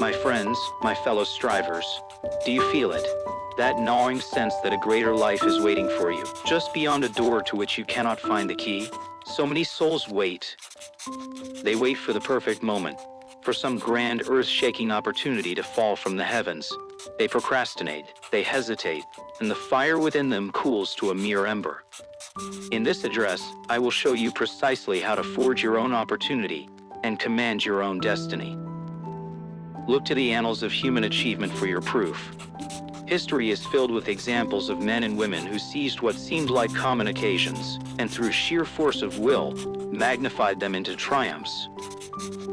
My friends, my fellow strivers, do you feel it? That gnawing sense that a greater life is waiting for you, just beyond a door to which you cannot find the key? So many souls wait. They wait for the perfect moment, for some grand earth-shaking opportunity to fall from the heavens. They procrastinate, they hesitate, and the fire within them cools to a mere ember. In this address, I will show you precisely how to forge your own opportunity and command your own destiny. Look to the annals of human achievement for your proof. History is filled with examples of men and women who seized what seemed like common occasions, and through sheer force of will, magnified them into triumphs.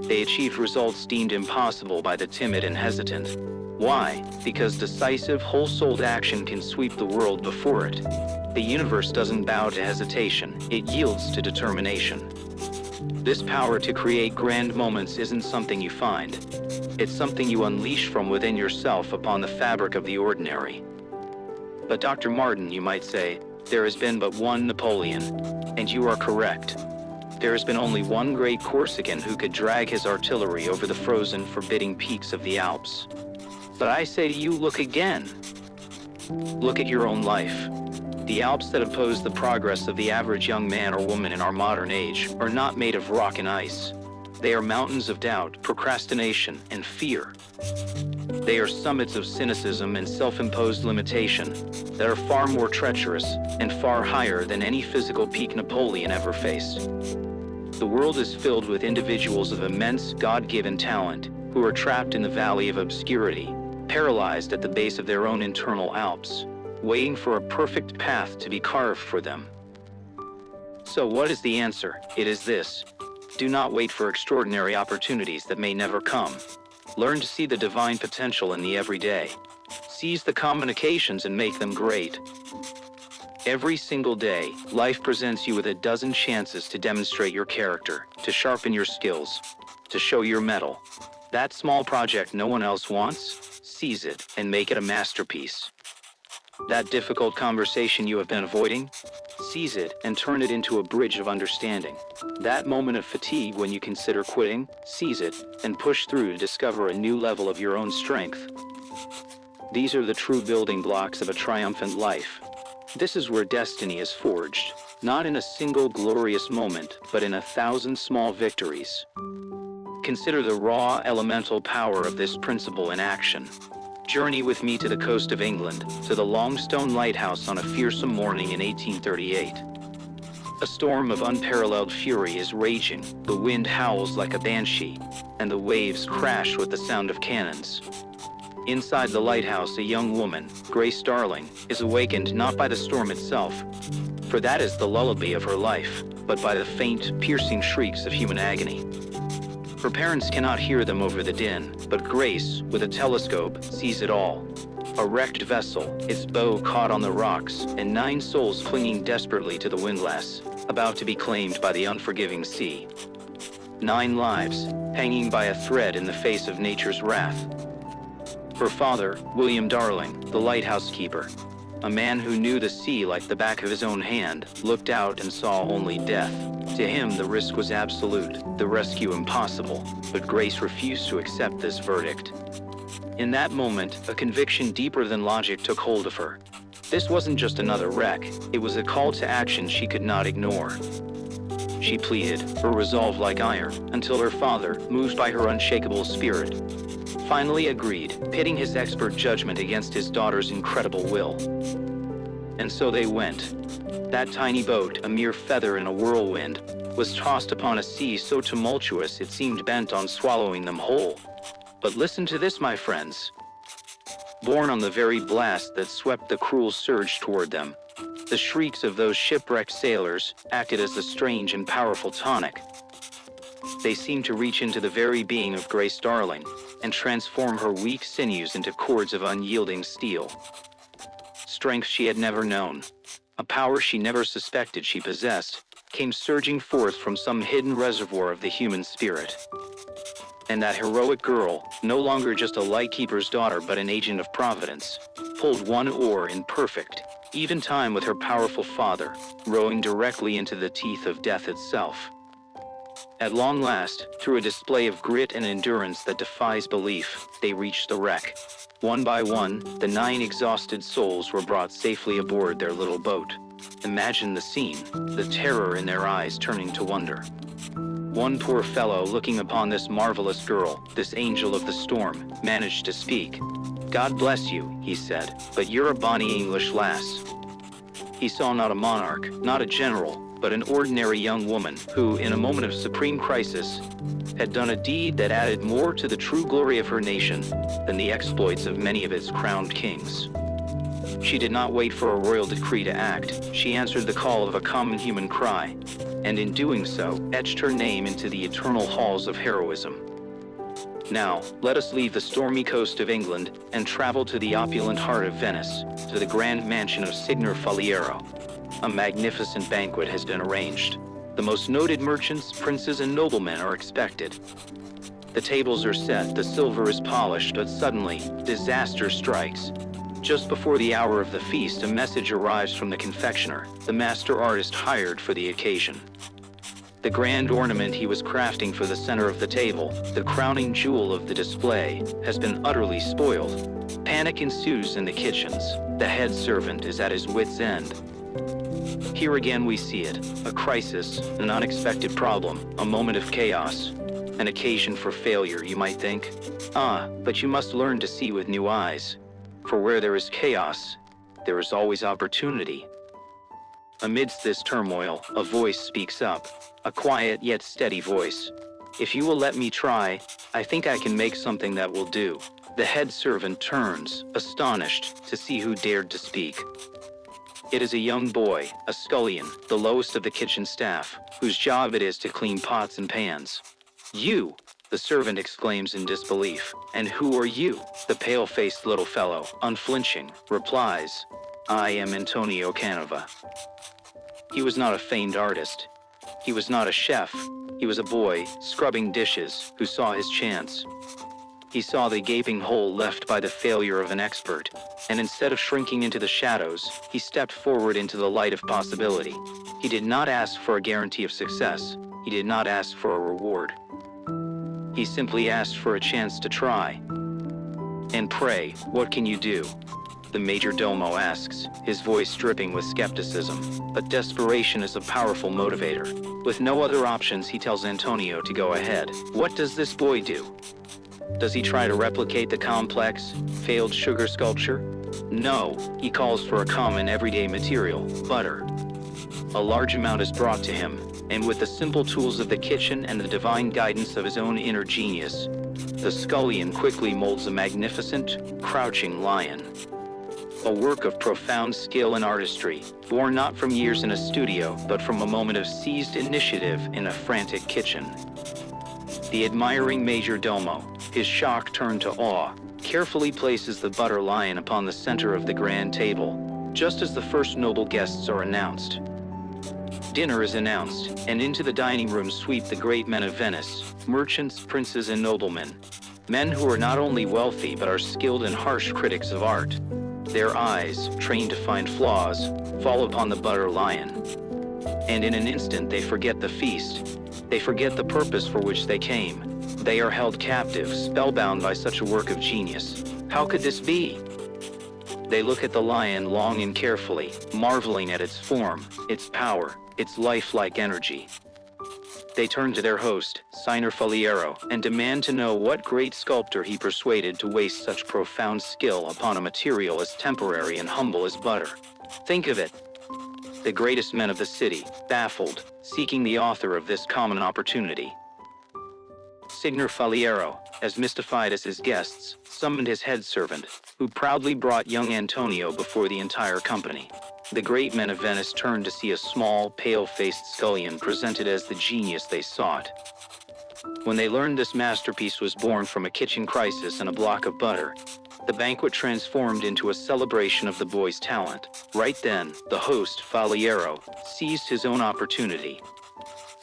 They achieved results deemed impossible by the timid and hesitant. Why? Because decisive, whole-souled action can sweep the world before it. The universe doesn't bow to hesitation, it yields to determination. This power to create grand moments isn't something you find. It's something you unleash from within yourself upon the fabric of the ordinary. But Dr. Marden, you might say, there has been but one Napoleon. And you are correct. There has been only one great Corsican who could drag his artillery over the frozen, forbidding peaks of the Alps. But I say to you, look again. Look at your own life. The Alps that oppose the progress of the average young man or woman in our modern age are not made of rock and ice. They are mountains of doubt, procrastination, and fear. They are summits of cynicism and self-imposed limitation that are far more treacherous and far higher than any physical peak Napoleon ever faced. The world is filled with individuals of immense God-given talent who are trapped in the valley of obscurity, paralyzed at the base of their own internal Alps, waiting for a perfect path to be carved for them. So what is the answer? It is this. Do not wait for extraordinary opportunities that may never come. Learn to see the divine potential in the everyday. Seize the common occasions and make them great. Every single day, life presents you with a dozen chances to demonstrate your character, to sharpen your skills, to show your mettle. That small project no one else wants, seize it and make it a masterpiece. That difficult conversation you have been avoiding, seize it and turn it into a bridge of understanding. That moment of fatigue when you consider quitting, seize it and push through to discover a new level of your own strength. These are the true building blocks of a triumphant life. This is where destiny is forged, not in a single glorious moment, but in 1,000 small victories. Consider the raw, elemental power of this principle in action. Journey with me to the coast of England, to the Longstone Lighthouse on a fearsome morning in 1838. A storm of unparalleled fury is raging, the wind howls like a banshee, and the waves crash with the sound of cannons. Inside the lighthouse, a young woman, Grace Darling, is awakened not by the storm itself, for that is the lullaby of her life, but by the faint, piercing shrieks of human agony. Her parents cannot hear them over the din, but Grace, with a telescope, sees it all. A wrecked vessel, its bow caught on the rocks, and 9 souls clinging desperately to the windlass, about to be claimed by the unforgiving sea. 9 lives, hanging by a thread in the face of nature's wrath. Her father, William Darling, the lighthouse keeper, a man who knew the sea like the back of his own hand, looked out and saw only death. To him, the risk was absolute, the rescue impossible, but Grace refused to accept this verdict. In that moment, a conviction deeper than logic took hold of her. This wasn't just another wreck, it was a call to action she could not ignore. She pleaded, her resolve like iron, until her father, moved by her unshakable spirit, finally agreed, pitting his expert judgment against his daughter's incredible will. And so they went. That tiny boat, a mere feather in a whirlwind, was tossed upon a sea so tumultuous it seemed bent on swallowing them whole. But listen to this, my friends. Borne on the very blast that swept the cruel surge toward them, the shrieks of those shipwrecked sailors acted as a strange and powerful tonic. They seemed to reach into the very being of Grace Darling and transform her weak sinews into cords of unyielding steel. Strength she had never known, a power she never suspected she possessed, came surging forth from some hidden reservoir of the human spirit. And that heroic girl, no longer just a lightkeeper's daughter but an agent of Providence, pulled one oar in perfect, even time with her powerful father, rowing directly into the teeth of death itself. At long last, through a display of grit and endurance that defies belief, they reached the wreck. One by one, the 9 exhausted souls were brought safely aboard their little boat. Imagine the scene, the terror in their eyes turning to wonder. One poor fellow looking upon this marvelous girl, this angel of the storm, managed to speak. "God bless you," he said, "but you're a bonny English lass." He saw not a monarch, not a general, but an ordinary young woman who, in a moment of supreme crisis, had done a deed that added more to the true glory of her nation than the exploits of many of its crowned kings. She did not wait for a royal decree to act. She answered the call of a common human cry, and in doing so, etched her name into the eternal halls of heroism. Now, let us leave the stormy coast of England and travel to the opulent heart of Venice, to the grand mansion of Signor Faliero. A magnificent banquet has been arranged. The most noted merchants, princes, and noblemen are expected. The tables are set, the silver is polished, but suddenly, disaster strikes. Just before the hour of the feast, a message arrives from the confectioner, the master artist hired for the occasion. The grand ornament he was crafting for the center of the table, the crowning jewel of the display, has been utterly spoiled. Panic ensues in the kitchens. The head servant is at his wit's end. Here again we see it, a crisis, an unexpected problem, a moment of chaos, an occasion for failure, you might think. But you must learn to see with new eyes. For where there is chaos, there is always opportunity. Amidst this turmoil, a voice speaks up, a quiet yet steady voice. "If you will let me try, I think I can make something that will do." The head servant turns, astonished, to see who dared to speak. It is a young boy, a scullion, the lowest of the kitchen staff, whose job it is to clean pots and pans. "You!" the servant exclaims in disbelief. "And who are you?" The pale-faced little fellow, unflinching, replies, "I am Antonio Canova." He was not a famed artist. He was not a chef. He was a boy, scrubbing dishes, who saw his chance. He saw the gaping hole left by the failure of an expert, and instead of shrinking into the shadows, he stepped forward into the light of possibility. He did not ask for a guarantee of success. He did not ask for a reward. He simply asked for a chance to try. "And pray, what can you do?" the major domo asks, his voice dripping with skepticism. But desperation is a powerful motivator. With no other options, he tells Antonio to go ahead. What does this boy do? Does he try to replicate the complex, failed sugar sculpture? No, he calls for a common everyday material, butter. A large amount is brought to him, and with the simple tools of the kitchen and the divine guidance of his own inner genius, the scullion quickly molds a magnificent, crouching lion. A work of profound skill and artistry, born not from years in a studio, but from a moment of seized initiative in a frantic kitchen. The admiring major domo, his shock turned to awe, carefully places the butter lion upon the center of the grand table, just as the first noble guests are announced. Dinner is announced, and into the dining room sweep the great men of Venice, merchants, princes, and noblemen. Men who are not only wealthy but are skilled and harsh critics of art. Their eyes, trained to find flaws, fall upon the butter lion. And in an instant they forget the feast. They forget the purpose for which they came. They are held captive, spellbound by such a work of genius. How could this be? They look at the lion long and carefully, marveling at its form, its power, its lifelike energy. They turn to their host, Signor Faliero, and demand to know what great sculptor he persuaded to waste such profound skill upon a material as temporary and humble as butter. Think of it. The greatest men of the city, baffled, seeking the author of this common opportunity. Signor Faliero, as mystified as his guests, summoned his head servant, who proudly brought young Antonio before the entire company. The great men of Venice turned to see a small, pale-faced scullion presented as the genius they sought. When they learned this masterpiece was born from a kitchen crisis and a block of butter, the banquet transformed into a celebration of the boy's talent. Right then, the host, Faliero, seized his own opportunity.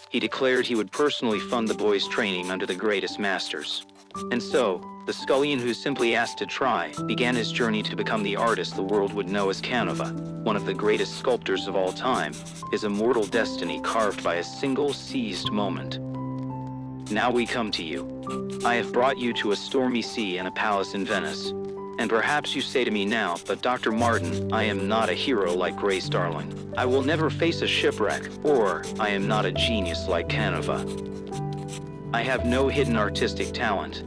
He declared he would personally fund the boy's training under the greatest masters. And so, the scullion who simply asked to try began his journey to become the artist the world would know as Canova, one of the greatest sculptors of all time, his immortal destiny carved by a single seized moment. Now we come to you. I have brought you to a stormy sea and a palace in Venice. And perhaps you say to me now, but Dr. Marden, I am not a hero like Grace Darling. I will never face a shipwreck, or I am not a genius like Canova. I have no hidden artistic talent.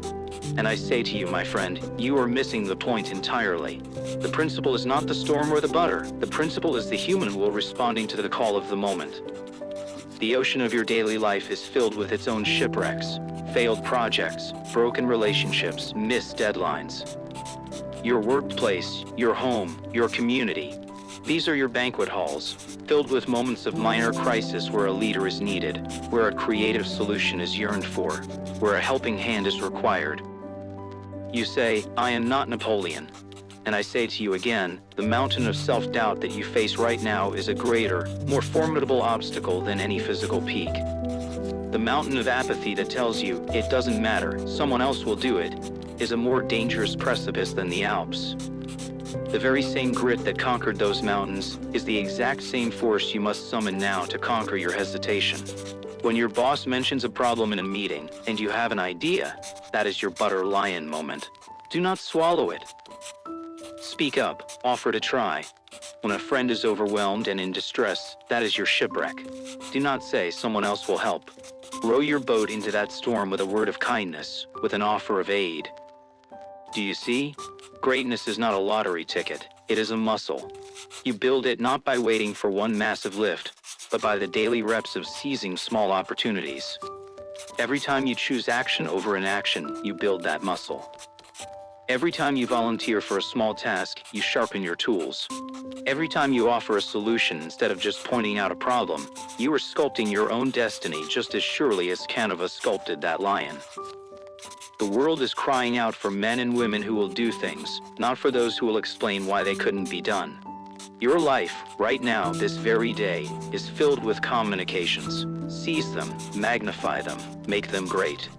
And I say to you, my friend, you are missing the point entirely. The principle is not the storm or the butter. The principle is the human will responding to the call of the moment. The ocean of your daily life is filled with its own shipwrecks, failed projects, broken relationships, missed deadlines. Your workplace, your home, your community. These are your banquet halls, filled with moments of minor crisis where a leader is needed, where a creative solution is yearned for, where a helping hand is required. You say, I am not Napoleon. And I say to you again, the mountain of self-doubt that you face right now is a greater, more formidable obstacle than any physical peak. The mountain of apathy that tells you, it doesn't matter, someone else will do it, is a more dangerous precipice than the Alps. The very same grit that conquered those mountains is the exact same force you must summon now to conquer your hesitation. When your boss mentions a problem in a meeting and you have an idea, that is your butter lion moment. Do not swallow it. Speak up, offer to try. When a friend is overwhelmed and in distress, that is your shipwreck. Do not say someone else will help. Row your boat into that storm with a word of kindness, with an offer of aid. Do you see? Greatness is not a lottery ticket, it is a muscle. You build it not by waiting for one massive lift, but by the daily reps of seizing small opportunities. Every time you choose action over inaction, you build that muscle. Every time you volunteer for a small task, you sharpen your tools. Every time you offer a solution instead of just pointing out a problem, you are sculpting your own destiny just as surely as Canova sculpted that lion. The world is crying out for men and women who will do things, not for those who will explain why they couldn't be done. Your life, right now, this very day, is filled with communications. Seize them, magnify them, make them great.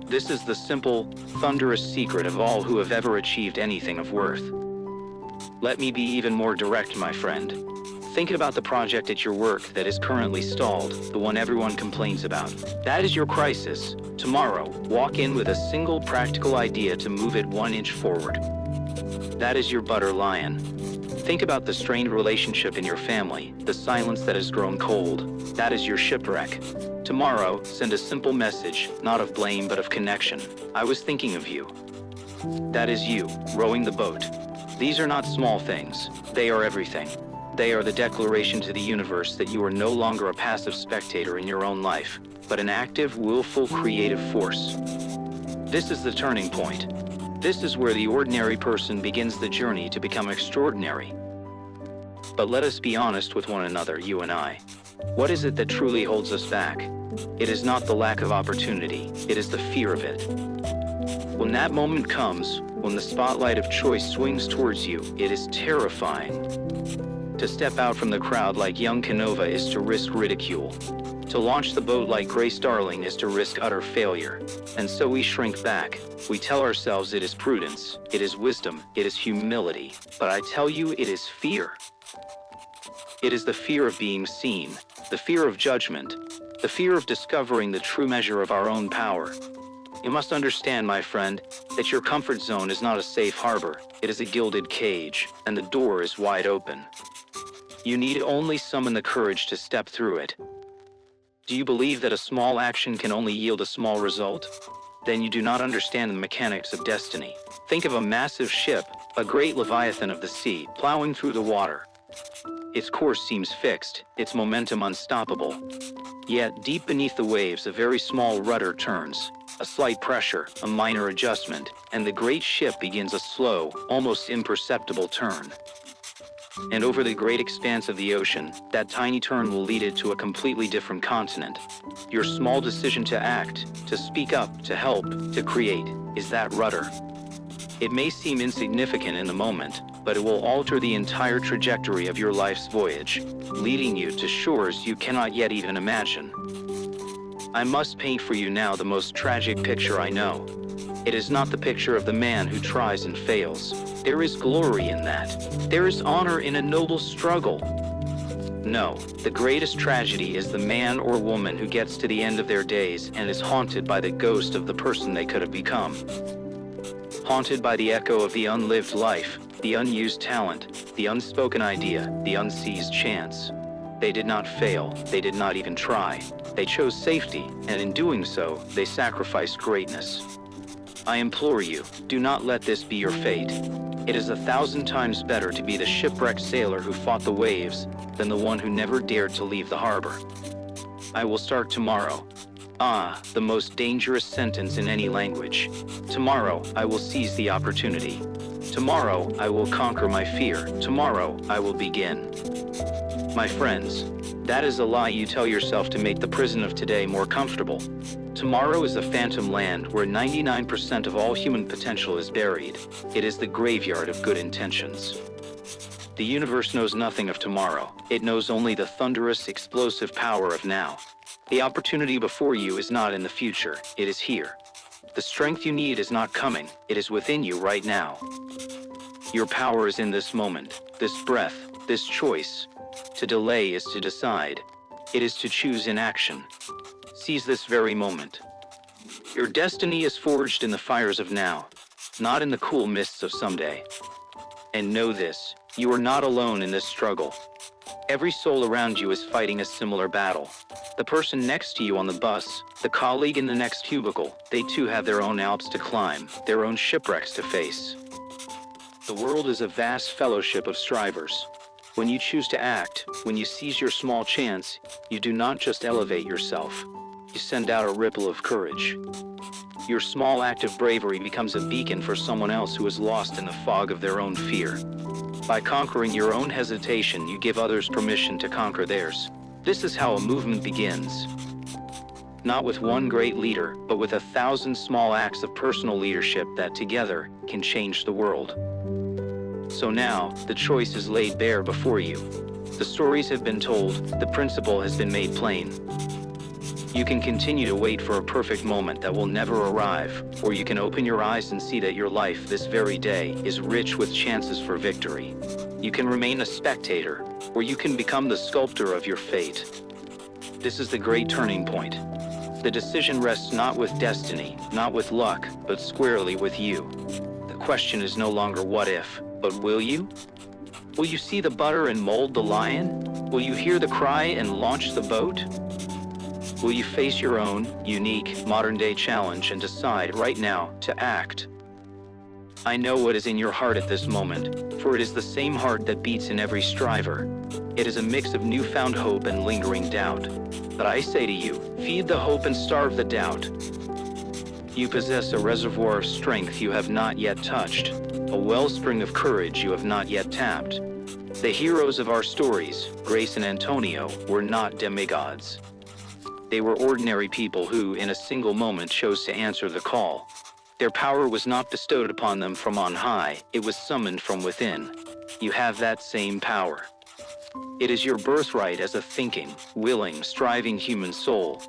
This is the simple, thunderous secret of all who have ever achieved anything of worth. Let me be even more direct, my friend. Think about the project at your work that is currently stalled, the one everyone complains about. That is your crisis. Tomorrow, walk in with a single practical idea to move it 1 inch forward. That is your butter lion. Think about the strained relationship in your family, the silence that has grown cold. That is your shipwreck. Tomorrow, send a simple message, not of blame but of connection. I was thinking of you. That is you, rowing the boat. These are not small things, they are everything. They are the declaration to the universe that you are no longer a passive spectator in your own life, but an active, willful, creative force. This is the turning point. This is where the ordinary person begins the journey to become extraordinary. But let us be honest with one another, you and I. What is it that truly holds us back? It is not the lack of opportunity, it is the fear of it. When that moment comes, when the spotlight of choice swings towards you, it is terrifying. To step out from the crowd like young Canova is to risk ridicule. To launch the boat like Grace Darling is to risk utter failure. And so we shrink back. We tell ourselves it is prudence, it is wisdom, it is humility. But I tell you, it is fear. It is the fear of being seen, the fear of judgment, the fear of discovering the true measure of our own power. You must understand, my friend, that your comfort zone is not a safe harbor. It is a gilded cage, and the door is wide open. You need only summon the courage to step through it. Do you believe that a small action can only yield a small result? Then you do not understand the mechanics of destiny. Think of a massive ship, a great leviathan of the sea, plowing through the water. Its course seems fixed, its momentum unstoppable. Yet, deep beneath the waves, a very small rudder turns. A slight pressure, a minor adjustment, and the great ship begins a slow, almost imperceptible turn. And over the great expanse of the ocean, that tiny turn will lead it to a completely different continent. Your small decision to act, to speak up, to help, to create, is that rudder. It may seem insignificant in the moment, but it will alter the entire trajectory of your life's voyage, leading you to shores you cannot yet even imagine. I must paint for you now the most tragic picture I know. It is not the picture of the man who tries and fails. There is glory in that. There is honor in a noble struggle. No, the greatest tragedy is the man or woman who gets to the end of their days and is haunted by the ghost of the person they could have become. Haunted by the echo of the unlived life, the unused talent, the unspoken idea, the unseized chance. They did not fail, they did not even try. They chose safety, and in doing so, they sacrificed greatness. I implore you, do not let this be your fate. It is 1,000 times better to be the shipwrecked sailor who fought the waves than the one who never dared to leave the harbor. I will start tomorrow. Ah, the most dangerous sentence in any language. Tomorrow, I will seize the opportunity. Tomorrow, I will conquer my fear. Tomorrow, I will begin. My friends, that is a lie you tell yourself to make the prison of today more comfortable. Tomorrow is a phantom land where 99% of all human potential is buried. It is the graveyard of good intentions. The universe knows nothing of tomorrow. It knows only the thunderous, explosive power of now. The opportunity before you is not in the future, it is here. The strength you need is not coming, it is within you right now. Your power is in this moment, this breath, this choice. To delay is to decide. It is to choose in action. Seize this very moment. Your destiny is forged in the fires of now, not in the cool mists of someday. And know this, you are not alone in this struggle. Every soul around you is fighting a similar battle. The person next to you on the bus, the colleague in the next cubicle, they too have their own Alps to climb, their own shipwrecks to face. The world is a vast fellowship of strivers. When you choose to act, when you seize your small chance, you do not just elevate yourself. You send out a ripple of courage. Your small act of bravery becomes a beacon for someone else who is lost in the fog of their own fear. By conquering your own hesitation, you give others permission to conquer theirs. This is how a movement begins. Not with one great leader, but with 1,000 small acts of personal leadership that together can change the world. So now, the choice is laid bare before you. The stories have been told, the principle has been made plain. You can continue to wait for a perfect moment that will never arrive, or you can open your eyes and see that your life this very day is rich with chances for victory. You can remain a spectator, or you can become the sculptor of your fate. This is the great turning point. The decision rests not with destiny, not with luck, but squarely with you. The question is no longer what if, but will you? Will you see the butter and mold the lion? Will you hear the cry and launch the boat? Will you face your own, unique, modern-day challenge and decide right now to act? I know what is in your heart at this moment, for it is the same heart that beats in every striver. It is a mix of newfound hope and lingering doubt. But I say to you, feed the hope and starve the doubt. You possess a reservoir of strength you have not yet touched, a wellspring of courage you have not yet tapped. The heroes of our stories, Grace and Antonio, were not demigods. They were ordinary people who, in a single moment, chose to answer the call. Their power was not bestowed upon them from on high, it was summoned from within. You have that same power. It is your birthright as a thinking, willing, striving human soul.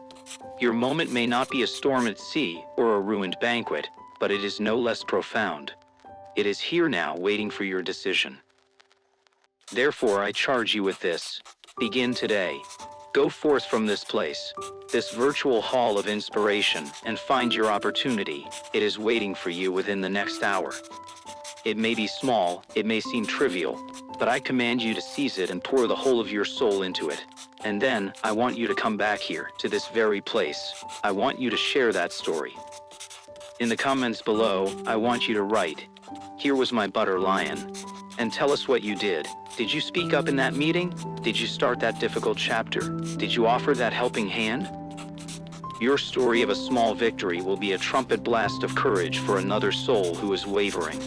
Your moment may not be a storm at sea or a ruined banquet, but it is no less profound. It is here now, waiting for your decision. Therefore, I charge you with this. Begin today. Go forth from this place, this virtual hall of inspiration, and find your opportunity. It is waiting for you within the next hour. It may be small, it may seem trivial, but I command you to seize it and pour the whole of your soul into it. And then, I want you to come back here, to this very place. I want you to share that story. In the comments below, I want you to write, "Here was my butter lion." And tell us what you did. Did you speak up in that meeting? Did you start that difficult chapter? Did you offer that helping hand? Your story of a small victory will be a trumpet blast of courage for another soul who is wavering.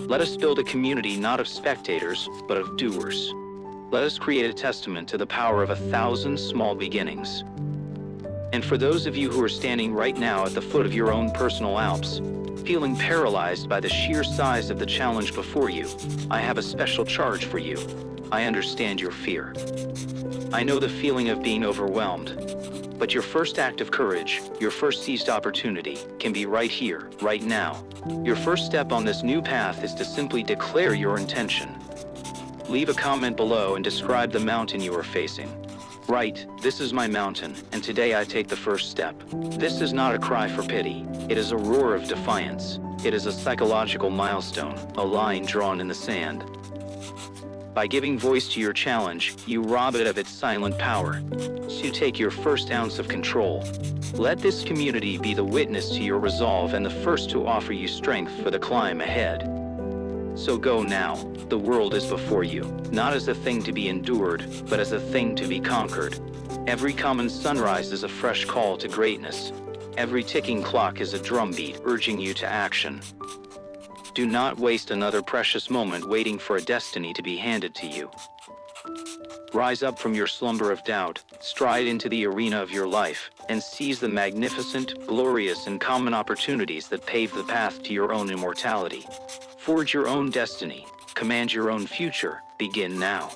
Let us build a community not of spectators, but of doers. Let us create a testament to the power of 1,000 small beginnings. And for those of you who are standing right now at the foot of your own personal Alps, feeling paralyzed by the sheer size of the challenge before you, I have a special charge for you. I understand your fear. I know the feeling of being overwhelmed. But your first act of courage, your first seized opportunity, can be right here, right now. Your first step on this new path is to simply declare your intention. Leave a comment below and describe the mountain you are facing. Write, "This is my mountain, and today I take the first step." This is not a cry for pity. It is a roar of defiance. It is a psychological milestone, a line drawn in the sand. By giving voice to your challenge, you rob it of its silent power. You take your first ounce of control. Let this community be the witness to your resolve and the first to offer you strength for the climb ahead. So go now. The world is before you, not as a thing to be endured, but as a thing to be conquered. Every common sunrise is a fresh call to greatness. Every ticking clock is a drumbeat urging you to action. Do not waste another precious moment waiting for a destiny to be handed to you. Rise up from your slumber of doubt, stride into the arena of your life, and seize the magnificent, glorious, and common opportunities that pave the path to your own immortality. Forge your own destiny, command your own future, begin now.